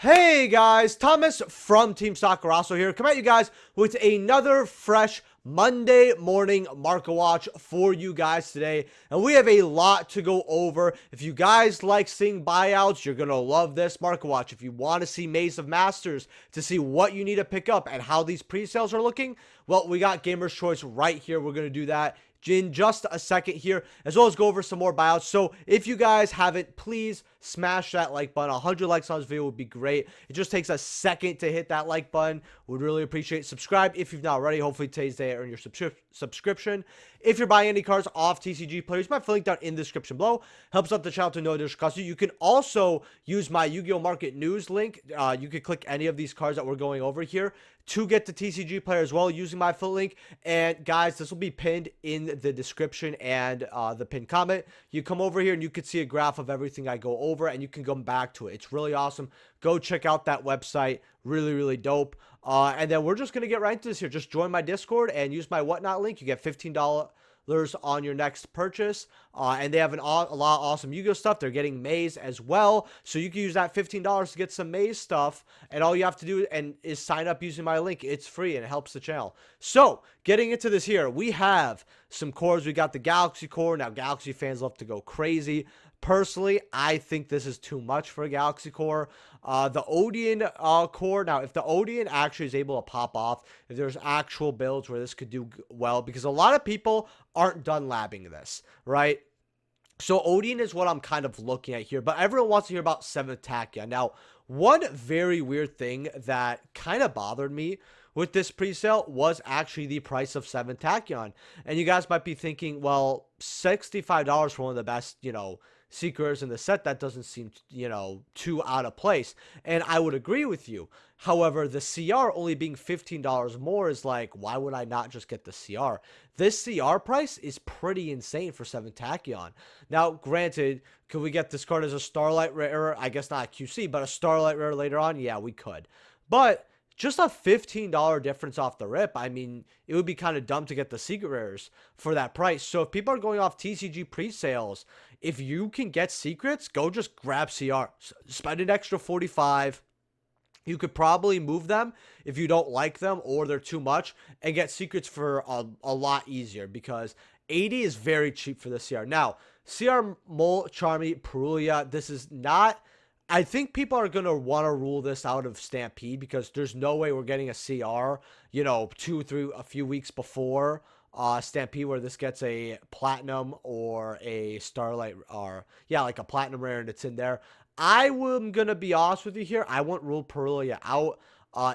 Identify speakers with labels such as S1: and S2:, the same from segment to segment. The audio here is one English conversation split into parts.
S1: Hey guys, Thomas from Team Soccer also here. Come at you guys with another fresh Monday morning market watch for you guys today. And we have a lot to go over. If you guys like seeing buyouts, you're going to love this market watch. If you want to see Maze of Masters to see what you need to pick up and how these pre-sales are looking, well, we got Gamer's Choice right here. We're going to do that in just a second here, as well as go over some more buyouts. So if you guys haven't, please smash that like button. 100 likes on this video would be great. It just takes a second to hit that like button. Would really appreciate it. Subscribe if you've not already. Hopefully today's day earn your subscription. If you're buying any cards off TCG Players, my link down in the description below. Helps out the channel to no additional cost. You can also use my Yu-Gi-Oh! Market News link. You could click any of these cards that we're going over here to get the TCG player as well using my affiliate link. And guys, this will be pinned in the description and the pinned comment. You come over here and you can see a graph of everything I go over, and you can come back to it. It's really awesome. Go check out that website. Really dope. And then we're just going to get right into this here. Just join my Discord and use my whatnot link. You get $15 on your next purchase, and they have a lot of awesome Yu-Gi-Oh stuff. They're getting Maze as well, so you can use that $15 to get some Maze stuff, and all you have to do is sign up using my link. It's free and it helps the channel. So getting into this here, we have some cores. We got the Galaxy core. Now Galaxy fans love to go crazy. Personally, I think this is too much for a Galaxy core. The Odeon core, now if the Odeon actually is able to pop off, if there's actual builds where this could do well, because a lot of people aren't done labbing this, right? So Odeon is what I'm kind of looking at here, but everyone wants to hear about 7th Tachyon. Now, one very weird thing that kind of bothered me with this presale was actually the price of 7th Tachyon. And you guys might be thinking, well, $65 for one of the best, secrets in the set, that doesn't seem, too out of place. And I would agree with you. However, the CR only being $15 more is like, why would I not just get the CR? This CR price is pretty insane for 7th Tachyon. Now, granted, could we get this card as a Starlight Rare? I guess not a QC, but a Starlight Rare later on? Yeah, we could. But just a $15 difference off the rip. I mean, it would be kind of dumb to get the secret rares for that price. So if people are going off TCG pre-sales, if you can get secrets, go just grab CR. Spend an extra $45. You could probably move them if you don't like them or they're too much, and get secrets for a lot easier, because 80 is very cheap for the CR. Now, CR Mole, Charmy, Perulia, this is not... I think people are going to want to rule this out of Stampede, because there's no way we're getting a CR, a few weeks before Stampede, where this gets a Platinum or a Starlight, or, yeah, like a Platinum Rare, and it's in there. I am going to be honest with you here. I won't rule Perulia out.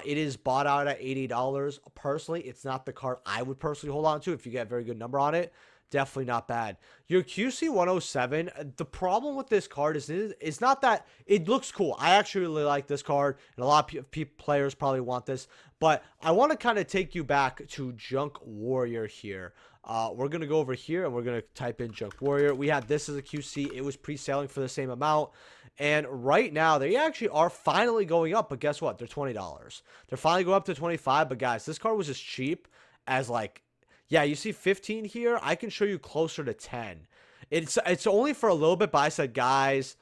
S1: It is bought out at $80. Personally, it's not the card I would personally hold on to if you get a very good number on it. Definitely not bad. Your QC 107, the problem with this card is it's not that it looks cool. I actually really like this card, and a lot of players probably want this, but I want to kind of take you back to Junk Warrior here. We're going to go over here and we're going to type in Junk Warrior. We had this as a QC. It was pre-selling for the same amount. And right now, they actually are finally going up, but guess what? They're $20. They're finally going up to $25, but guys, this card was as cheap as, like, yeah, you see 15 here. I can show you closer to 10. It's only for a little bit, but I said, guys,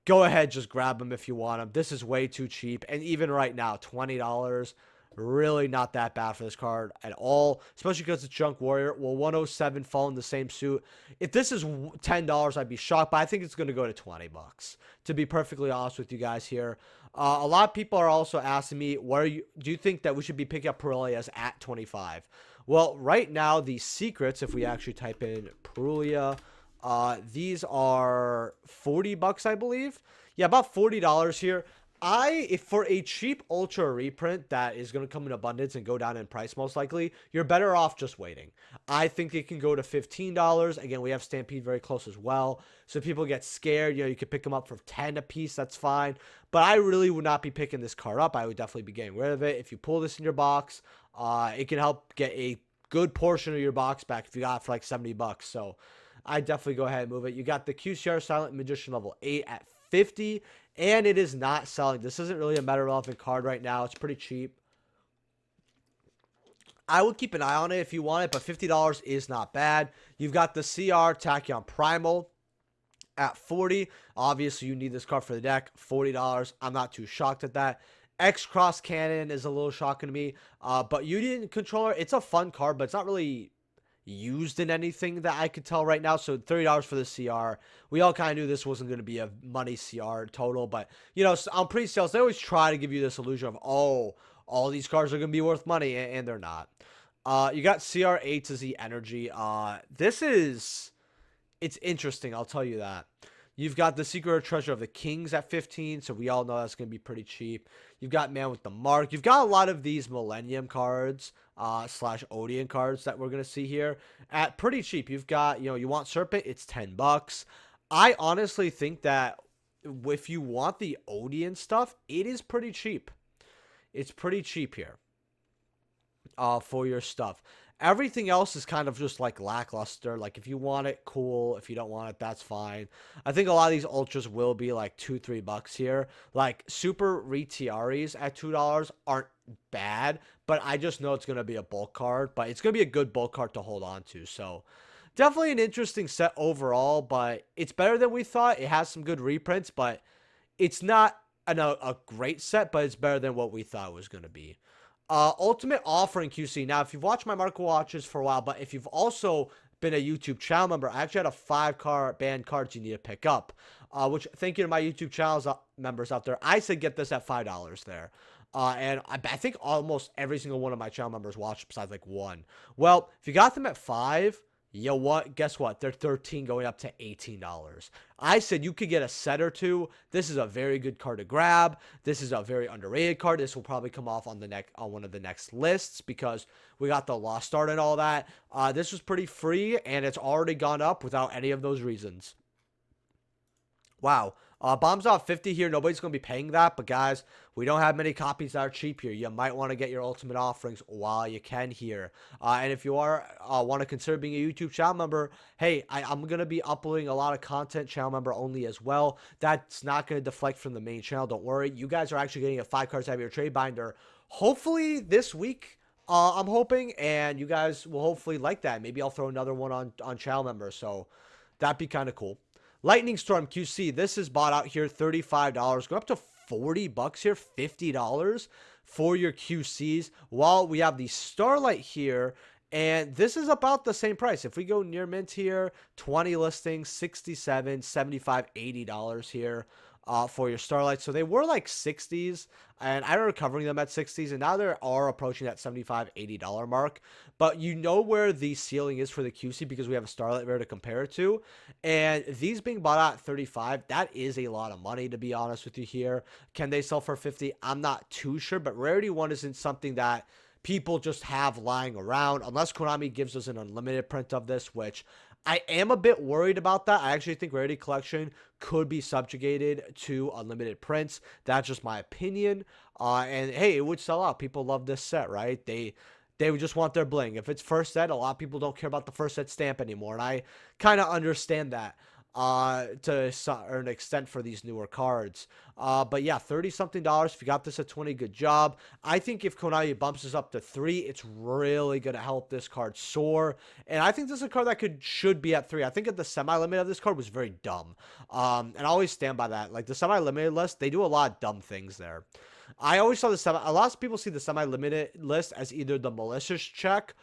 S1: go ahead, just grab them if you want them. This is way too cheap. And even right now, $20, really not that bad for this card at all, especially because it's Junk Warrior. Well, 107 fall in the same suit. If this is $10, I'd be shocked, but I think it's going to go to 20 bucks, to be perfectly honest with you guys here. A lot of people are also asking me, do you think that we should be picking up Perelias at 25? Well, right now, the secrets, if we actually type in Perulia, these are 40 bucks, I believe. Yeah, about $40 here. If for a cheap ultra reprint that is going to come in abundance and go down in price most likely, you're better off just waiting. I think it can go to $15. Again, we have Stampede very close as well. So if people get scared, you could pick them up for 10 a piece. That's fine. But I really would not be picking this card up. I would definitely be getting rid of it. If you pull this in your box, it can help get a good portion of your box back if you got it for like 70 bucks. So I definitely go ahead and move it. You got the QCR Silent Magician level 8 at 50, and it is not selling. This isn't really a meta relevant card right now. It's pretty cheap. I would keep an eye on it if you want it, but $50 is not bad. You've got the CR Tachyon Primal at 40. Obviously, you need this card for the deck. $40. I'm not too shocked at that. X-Cross Cannon is a little shocking to me. But Union Controller, it's a fun card, but it's not really used in anything that I could tell right now. So $30 for the CR. We all kind of knew this wasn't going to be a money CR total, but you know, on pre-sales, they always try to give you this illusion of, oh, all these cards are going to be worth money, and they're not. You got CR8 to Z Energy. It's interesting, I'll tell you that. You've got the Secret Treasure of the Kings at 15, so we all know that's going to be pretty cheap. You've got Man with the Mark. You've got a lot of these Millennium cards, slash Odeon cards that we're going to see here at pretty cheap. You've got, you want Serpent, it's $10. I honestly think that if you want the Odeon stuff, it is pretty cheap. It's pretty cheap here for your stuff. Everything else is kind of just like lackluster. Like if you want it, cool. If you don't want it, that's fine. I think a lot of these ultras will be like $2-3 here. Like Super Retiaris at $2 aren't bad, but I just know it's going to be a bulk card, but it's going to be a good bulk card to hold on to. So definitely an interesting set overall, but it's better than we thought. It has some good reprints, but it's not a great set, but it's better than what we thought it was going to be. Ultimate Offering QC. Now, if you've watched my Market Watches for a while, but if you've also been a YouTube channel member, I actually had a 5 banned cards you need to pick up, which thank you to my YouTube channels members out there. I said get this at $5 there. And I think almost every single one of my channel members watched besides like one. Well, if you got them at 5, you know what? Guess what? They're 13 going up to $18. I said you could get a set or two. This is a very good card to grab. This is a very underrated card. This will probably come off on one of the next lists because we got the Lost Art and all that. This was pretty free, and it's already gone up without any of those reasons. Wow. Bombs off 50 here. Nobody's going to be paying that. But, guys, we don't have many copies that are cheap here. You might want to get your Ultimate Offerings while you can here. And if you want to consider being a YouTube channel member, hey, I'm going to be uploading a lot of content channel member only as well. That's not going to deflect from the main channel. Don't worry. You guys are actually getting a 5 cards out of your trade binder hopefully this week. I'm hoping. And you guys will hopefully like that. Maybe I'll throw another one on channel members. So that'd be kind of cool. Lightning Storm QC, this is bought out here $35, going up to $40 here, $50 for your QCs. While we have the Starlight here, and this is about the same price. If we go near mint here, 20 listings, $67, $75, $80 here for your Starlight. So they were like 60s, and I remember covering them at 60s, and now they are approaching that $75, $80 mark. But you know where the ceiling is for the QC because we have a Starlight Rare to compare it to. And these being bought out at 35, that is a lot of money, to be honest with you here. Can they sell for 50? I'm not too sure, but Rarity 1 isn't something that people just have lying around unless Konami gives us an unlimited print of this, which I am a bit worried about that. I actually think Rarity Collection could be subjugated to unlimited prints. That's just my opinion. And hey, it would sell out. People love this set, right? They would just want their bling. If it's first set, a lot of people don't care about the first set stamp anymore. And I kind of understand that to an extent for these newer cards. But yeah, $30-something. If you got this at 20, good job. I think if Konami bumps this up to 3, it's really going to help this card soar. And I think this is a card that should be at 3. I think that the semi-limit of this card was very dumb. And I always stand by that. Like the semi-limited list, they do a lot of dumb things there. I always saw a lot of people see the semi-limited list as either the malicious check,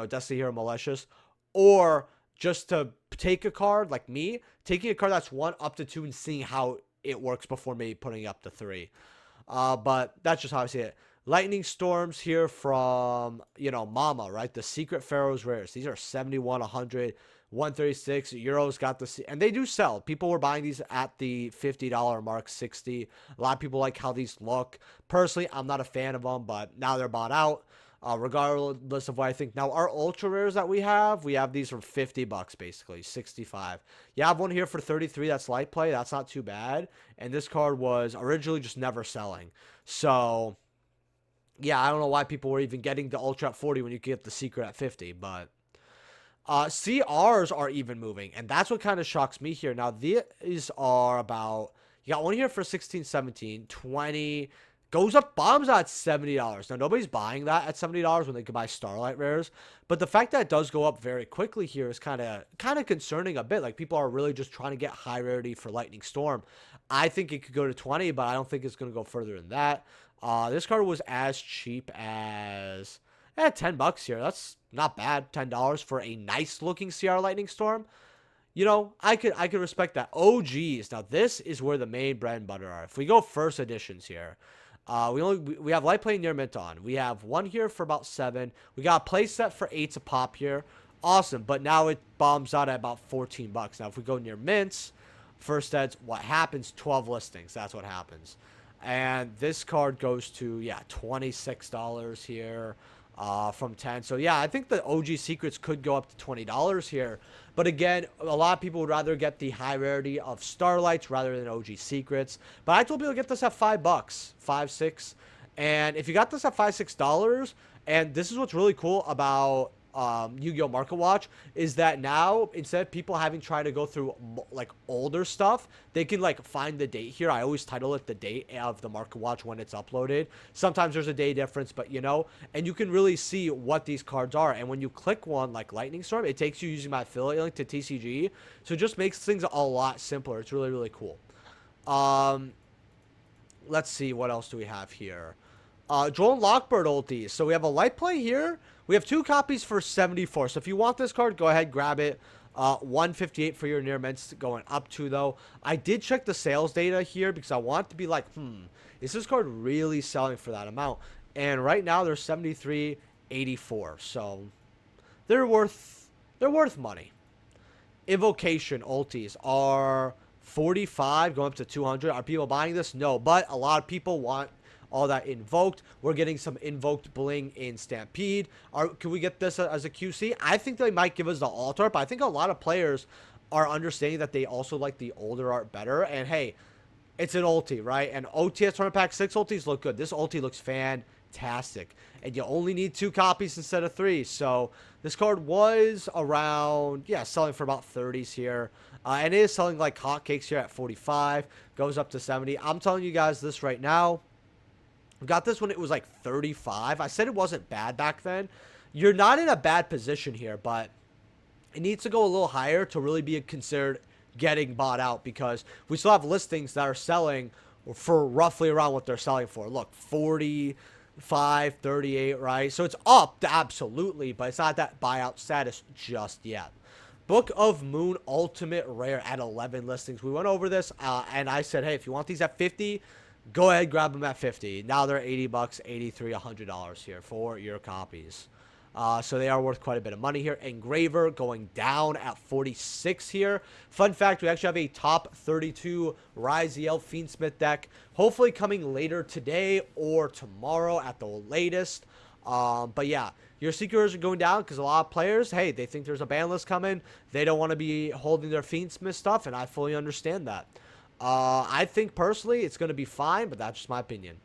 S1: Destiny Hero malicious, or just to take a card, like me, taking a card that's 1 up to 2 and seeing how it works before maybe putting it up to 3. But that's just how I see it. Lightning Storms here from, Mama, right? The Secret Pharaoh's Rares. These are 71, 100, 136. Euros got the... And they do sell. People were buying these at the $50 mark, 60. A lot of people like how these look. Personally, I'm not a fan of them, but now they're bought out. Regardless of what I think. Now, our ultra rares that we have these for $50 basically, 65. You have one here for 33. That's light play. That's not too bad. And this card was originally just never selling. So, yeah, I don't know why people were even getting the ultra at 40 when you could get the secret at 50. But CRs are even moving, and that's what kind of shocks me here. Now, these are about, you got one here for 16, 17, 20. Goes up, bombs at $70. Now, nobody's buying that at $70 when they can buy Starlight Rares. But the fact that it does go up very quickly here is kind of concerning a bit. Like, people are really just trying to get high rarity for Lightning Storm. I think it could go to 20, but I don't think it's going to go further than that. This card was as cheap as $10 here. That's not bad. $10 for a nice looking CR Lightning Storm. You know, I could respect that. OGs. Now, this is where the main bread and butter are. If we go first editions here, we have light play near mint on. We have one here for about 7. We got a play set for 8 to pop here. Awesome, but now it bombs out at about $14. Now, if we go near mints, first eds, what happens? 12 listings. That's what happens. And this card goes to, yeah, $26 here from 10. So, yeah, I think the OG secrets could go up to $20 here. But again, a lot of people would rather get the high rarity of Starlights rather than OG secrets. But I told people to get this at $5, $5, $6. And if you got this at $5, $6, and this is what's really cool about Yu-Gi-Oh! Market Watch, is that now, instead of people having tried to go through like older stuff, they can like find the date here. I always title it the date of the Market Watch when it's uploaded. Sometimes there's a day difference, but you know, and you can really see what these cards are. And when you click one like Lightning Storm, it takes you using my affiliate link to TCG. So it just makes things a lot simpler. It's really, really cool. Let's see, what else do we have here? Joel Lockbird ulties. So we have a light play here. We have 2 copies for 74. So if you want this card, go ahead, grab it. 158 for your near mints going up to, though. I did check the sales data here because I want to be like, is this card really selling for that amount? And right now they're 73.84. So they're worth money. Invocation ultis are 45 going up to 200. Are people buying this? No, but a lot of people want all that invoked. We're getting some invoked bling in Stampede. Can we get this as a QC? I think they might give us the alt art, but I think a lot of players are understanding that they also like the older art better. And hey, it's an ulti, right? And OTS Tournament Pack 6 ultis look good. This ulti looks fantastic. And you only need 2 copies instead of 3. So this card was around, yeah, selling for about 30s here. And it is selling like hotcakes here at 45. Goes up to 70. I'm telling you guys this right now. Got this when it was like 35. I said it wasn't bad back then. You're not in a bad position here, but it needs to go a little higher to really be considered getting bought out, because we still have listings that are selling for roughly around what they're selling for. Look, 45, 38, right? So it's up, absolutely, but it's not that buyout status just yet. Book of Moon Ultimate Rare at 11 listings. We went over this, and I said, hey, if you want these at 50, go ahead, grab them at 50. Now they're $80, 83, $100 here for your copies. So they are worth quite a bit of money here. Engraver going down at 46 here. Fun fact, we actually have a top 32 Raziel Fiendsmith deck, hopefully coming later today or tomorrow at the latest. But yeah, your Seekers are going down because a lot of players, hey, they think there's a ban list coming. They don't want to be holding their Fiendsmith stuff, and I fully understand that. I think personally it's going to be fine, but that's just my opinion.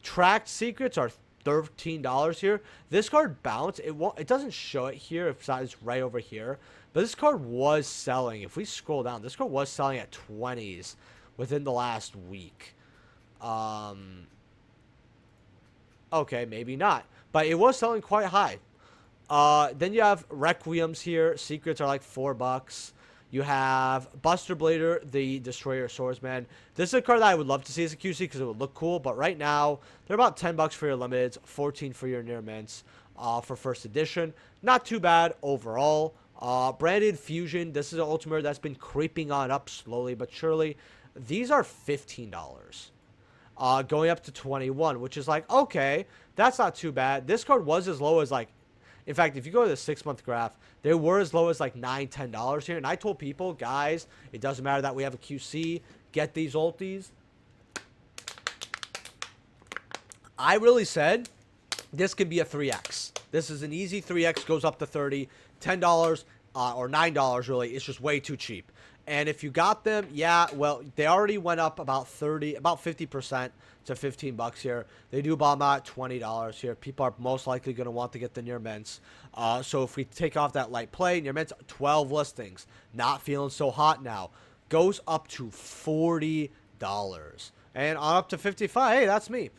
S1: Tracked secrets are $13 here. This card bounced. It doesn't show it here. It's right over here. But this card was selling. If we scroll down, this card was selling at 20s within the last week. Okay, maybe not. But it was selling quite high. Then you have Requiems here. Secrets are like $4. You have Buster Blader, the Destroyer Swordsman. This is a card that I would love to see as a QC because it would look cool. But right now, they're about $10 for your limiteds, 14 for your near mints for first edition. Not too bad overall. Branded Fusion. This is an ultimate that's been creeping on up slowly but surely. These are $15. Going up to 21, which is like, okay, that's not too bad. This card was as low as like, in fact, if you go to the 6-month graph, they were as low as like $9, $10 here. And I told people, guys, it doesn't matter that we have a QC. Get these ultis. I really said this can be a 3X. This is an easy 3X, goes up to 30. $10 or $9 really. It's just way too cheap. And if you got them, yeah, well, they already went up about 50% to $15 here. They do bomb out $20 here. People are most likely going to want to get the near mints. So if we take off that light play, near mints, 12 listings. Not feeling so hot now. Goes up to $40. And on up to 55. Hey, that's me.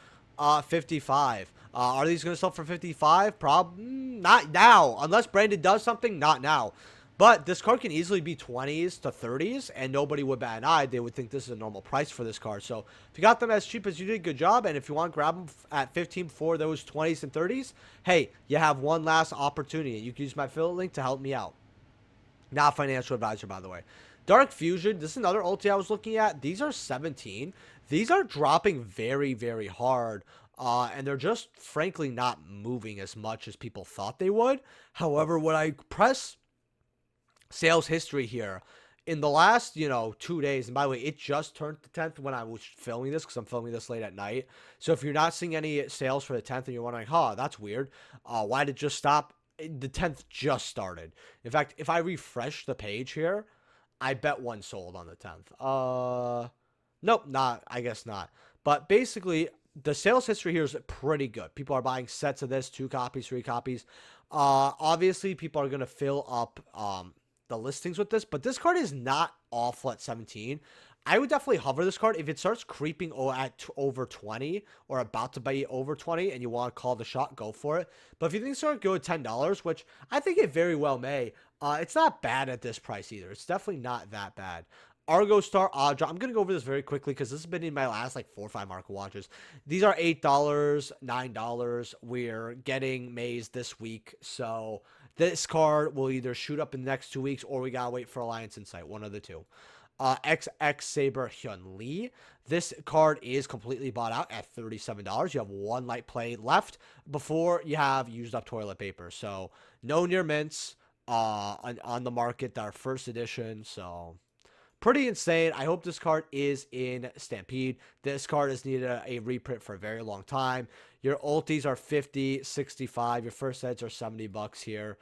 S1: 55. Are these going to sell for 55? Not now. Unless Brandon does something, not now. But this card can easily be 20s to 30s, and nobody would bat an eye. They would think this is a normal price for this card. So if you got them as cheap as you did, good job. And if you want to grab them at 15 for those 20s and 30s, hey, you have one last opportunity. You can use my affiliate link to help me out. Not a financial advisor, by the way. Dark Fusion, this is another ulti I was looking at. These are 17. These are dropping very, very hard. And they're just, frankly, not moving as much as people thought they would. However, when I press sales history here, in the last, 2 days, and by the way, it just turned the 10th when I was filming this, because I'm filming this late at night. So if you're not seeing any sales for the 10th and you're wondering, that's weird, why did it just stop? The 10th just started. In fact, if I refresh the page here, I bet one sold on the 10th. Nope, not. I guess not. But basically, the sales history here is pretty good. People are buying sets of this, 2 copies, 3 copies. Obviously, people are going to fill up the listings with this, but this card is not awful at 17. I would definitely hover this card. If it starts creeping at over 20 or about to be over 20 and you want to call the shot, go for it. But if you think it's going to go at $10, which I think it very well may, it's not bad at this price either. It's definitely not that bad. Argo Star Odd Drop. I'm going to go over this very quickly because this has been in my last 4 or 5 market watches. These are $8, $9. We're getting Maze this week. So this card will either shoot up in the next 2 weeks or we got to wait for Alliance Insight. One of the two. XX Saber Hyun Lee. This card is completely bought out at $37. You have 1 light play left before you have used up toilet paper. So no near mints on the market that are first edition. So pretty insane. I hope this card is in Stampede. This card has needed a reprint for a very long time. Your ultis are 50, 65. Your first sets are $70 here.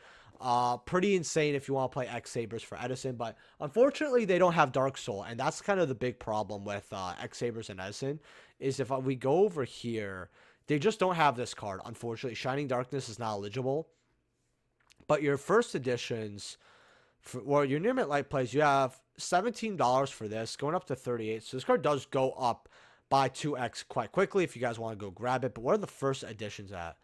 S1: Pretty insane if you want to play X Sabers for Edison, but unfortunately they don't have Dark Soul, and that's kind of the big problem with X Sabers and Edison. Is if we go over here, they just don't have this card. Unfortunately, Shining Darkness is not eligible. But your first editions, your near mint light plays, you have $17 for this, going up to 38. So this card does go up by 2x quite quickly if you guys want to go grab it. But what are the first editions at?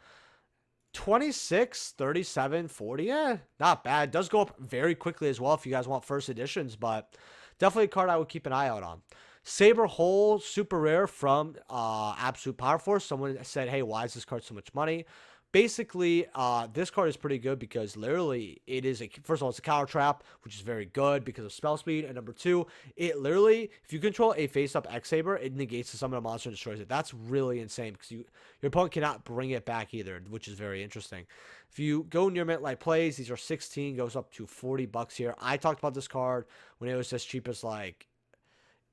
S1: 26, 37, 40. Not bad. Does go up very quickly as well if you guys want first editions, but definitely a card I would keep an eye out on. Saber Hole, super rare from Absolute Power Force. Someone said, hey, why is this card so much money? Basically, this card is pretty good because literally it is first of all, it's a counter trap, which is very good because of spell speed. And number 2, it literally, if you control a face-up X-Saber, it negates the summon a monster and destroys it. That's really insane because your opponent cannot bring it back either, which is very interesting. If you go near mint light plays, these are 16, goes up to $40 here. I talked about this card when it was as cheap as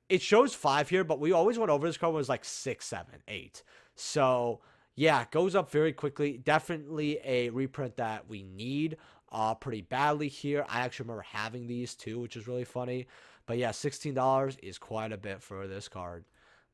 S1: it shows 5 here, but we always went over this card when it was 6, 7, 8. So yeah, it goes up very quickly. Definitely a reprint that we need pretty badly here. I actually remember having these too, which is really funny. But yeah, $16 is quite a bit for this card.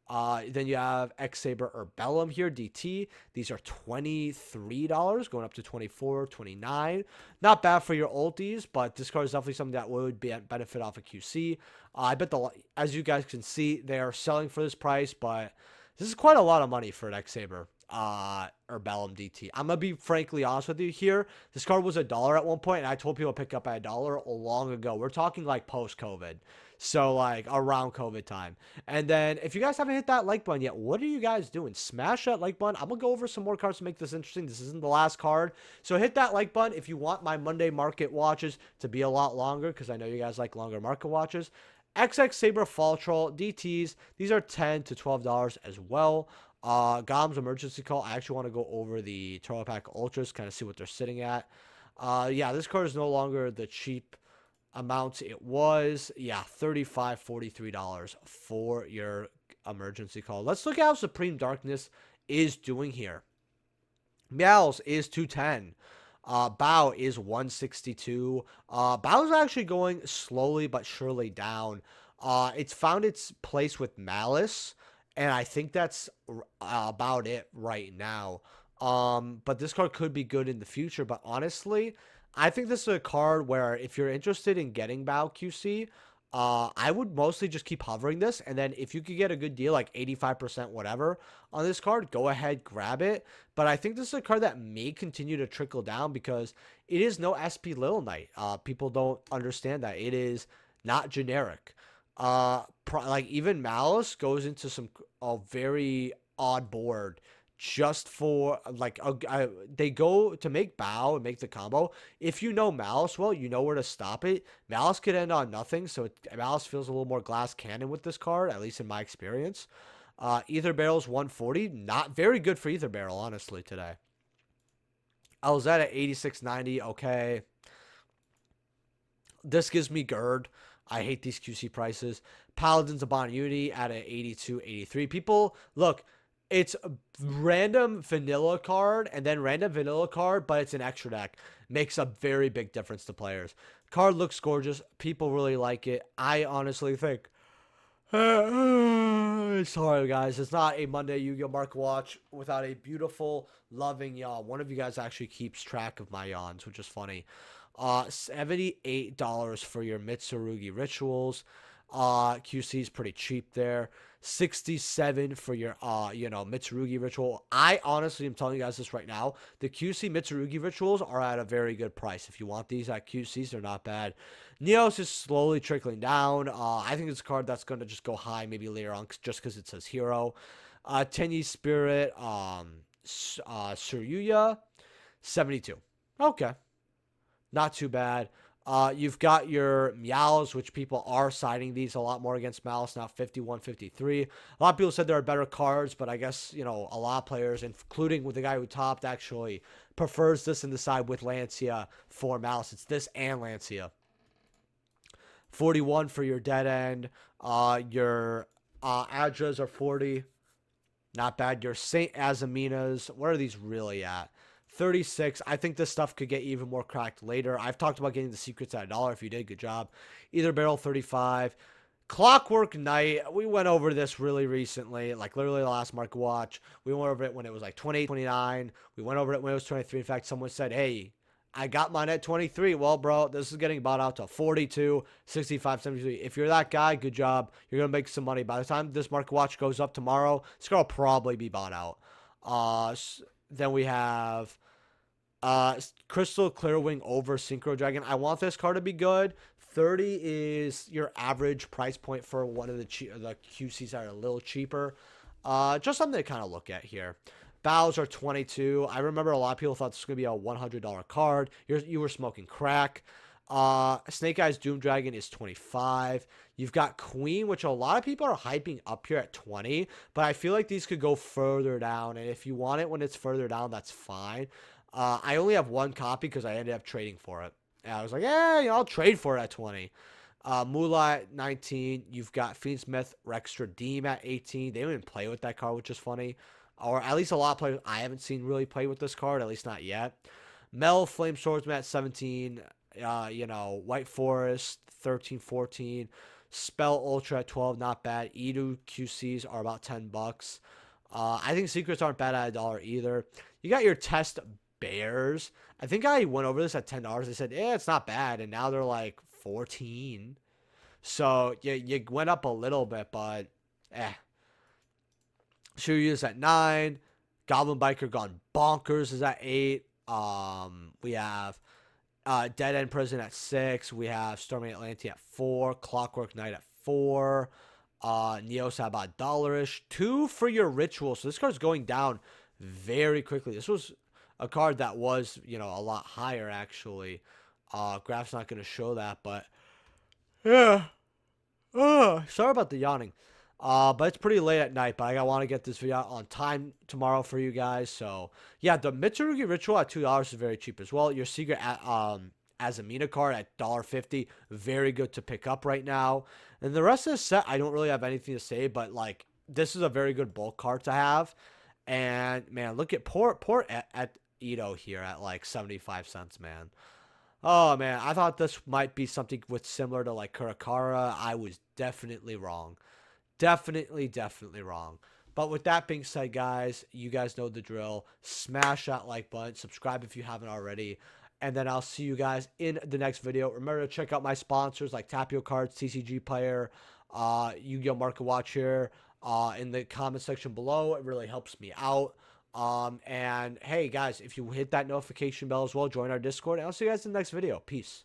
S1: Then you have X-Saber Urbellum here, DT. These are $23, going up to $24, $29. Not bad for your ultis, but this card is definitely something that would benefit off of QC. I bet as you guys can see, they are selling for this price, but this is quite a lot of money for an X-Saber. Urbellum DT. I'm gonna be frankly honest with you here. This card was $1 at one point, and I told people to pick up at $1 long ago. We're talking post-COVID, so around COVID time. And then if you guys haven't hit that like button yet, what are you guys doing? Smash that like button. I'm gonna go over some more cards to make this interesting. This isn't the last card, so hit that like button if you want my Monday market watches to be a lot longer, because I know you guys like longer market watches. XX Saber Fall Troll DTs. These are $10 to $12 as well. Gom's Emergency Call. I actually want to go over the Turtle Pack Ultras, kind of see what they're sitting at. Yeah, this card is no longer the cheap amount it was. Yeah, $35, $43 for your Emergency Call. Let's look at how Supreme Darkness is doing here. Meows is 210. Bow is 162. Bow is actually going slowly but surely down. It's found its place with Malice, and I think that's about it right now. But this card could be good in the future. But honestly, I think this is a card where if you're interested in getting Bow QC, I would mostly just keep hovering this, and then if you could get a good deal, like 85% whatever on this card, go ahead, grab it. But I think this is a card that may continue to trickle down because it is no SP Little Knight. People don't understand that. It is not generic. Like even Malice goes into a very odd board just for like they go to make bow and make the combo. If you know Malice well, you know where to stop it. Malice could end on nothing, so Malice feels a little more glass cannon with this card, at least in my experience. Ether Barrel's 140, not very good for Ether Barrel, honestly, today. Alzette at 86.90, okay. This gives me GERD. I hate these QC prices. Paladins of Bond Unity at an 82.83. People, look, it's a random vanilla card and then random vanilla card, but it's an extra deck. Makes a very big difference to players. Card looks gorgeous. People really like it. I honestly think. Sorry, guys. It's not a Monday Yu-Gi-Oh! Market Watch without a beautiful, loving yawn. One of you guys actually keeps track of my yawns, which is funny. $78 for your Mitsurugi Rituals. QC is pretty cheap there. 67 for your Mitsurugi Ritual. I honestly am telling you guys this right now. The QC Mitsurugi Rituals are at a very good price. If you want these at QCs, they're not bad. Neos is slowly trickling down. I think it's a card that's going to just go high maybe later on just because it says hero. Tenyi Spirit, Suryuya, 72. Okay. Not too bad. You've got your Meows, which people are siding these a lot more against Malice now, 51, 53. A lot of people said there are better cards, but I guess, a lot of players, including with the guy who topped, actually prefers this in the side with Lancia for Malice. It's this and Lancia. 41 for your Dead End. Your Adras are 40. Not bad. Your St. Azaminas, what are these really at? 36. I think this stuff could get even more cracked later. I've talked about getting the secrets at $1. If you did, good job. Either Barrel, 35. Clockwork Knight. We went over this really recently, like literally the last market watch. We went over it when it was like 28, 29. We went over it when it was 23. In fact, someone said, hey, I got mine at 23. Well, bro, this is getting bought out to 42, 65, 73. If you're that guy, good job. You're going to make some money. By the time this market watch goes up tomorrow, it's going to probably be bought out. Then we have Crystal Clearwing over Synchro Dragon. I want this card to be good. 30 is your average price point for one of the QCs that are a little cheaper. Just something to kind of look at here. Bows are 22. I remember a lot of people thought this was going to be a $100 card. You were smoking crack. Snake Eyes Doom Dragon is 25. You've got Queen, which a lot of people are hyping up here at 20, but I feel like these could go further down, and if you want it when it's further down, that's fine. I only have one copy because I ended up trading for it. And I was like, yeah, I'll trade for it at 20. Moolah at 19. You've got Fiendsmith Rextra Deem at 18. They don't even play with that card, which is funny. Or at least a lot of players I haven't seen really play with this card, at least not yet. Mel Flame Swordsman at 17. White Forest 13, 14. Spell Ultra at 12, not bad. Edu QCs are about $10. I think secrets aren't bad at $1 either. You got your Test Bears. I think I went over this at $10. They said, yeah, it's not bad. And now they're like 14. So you went up a little bit, but Shuyu's at 9. Goblin Biker Gone Bonkers is at 8. We have Dead End Prison at 6. We have Storming Atlantean at 4. Clockwork Knight at 4. Neos at about $1-ish. 2 for your Ritual. So this card's going down very quickly. This was a card that was, a lot higher, actually. Graph's not going to show that, but yeah. Sorry about the yawning. But it's pretty late at night, but I want to get this video out on time tomorrow for you guys. So, yeah, the Mitsurugi Ritual at $2 is very cheap as well. Your secret Azamina card at $1.50, very good to pick up right now. And the rest of the set, I don't really have anything to say, but, like, this is a very good bulk card to have. And, man, look at poor at Ito here at, like, 75 cents, man. Oh, man, I thought this might be something with similar to, like, Kurakara. I was definitely wrong. Definitely wrong. But with that being said, guys, you guys know the drill. Smash that like button. Subscribe if you haven't already. and then I'll see you guys in the next video. Remember to check out my sponsors like Tapio Cards, TCG Player, Yu-Gi-Oh! Market Watch here in the comment section below. It really helps me out. And hey, guys, if you hit that notification bell as well, join our Discord, and I'll see you guys in the next video. Peace.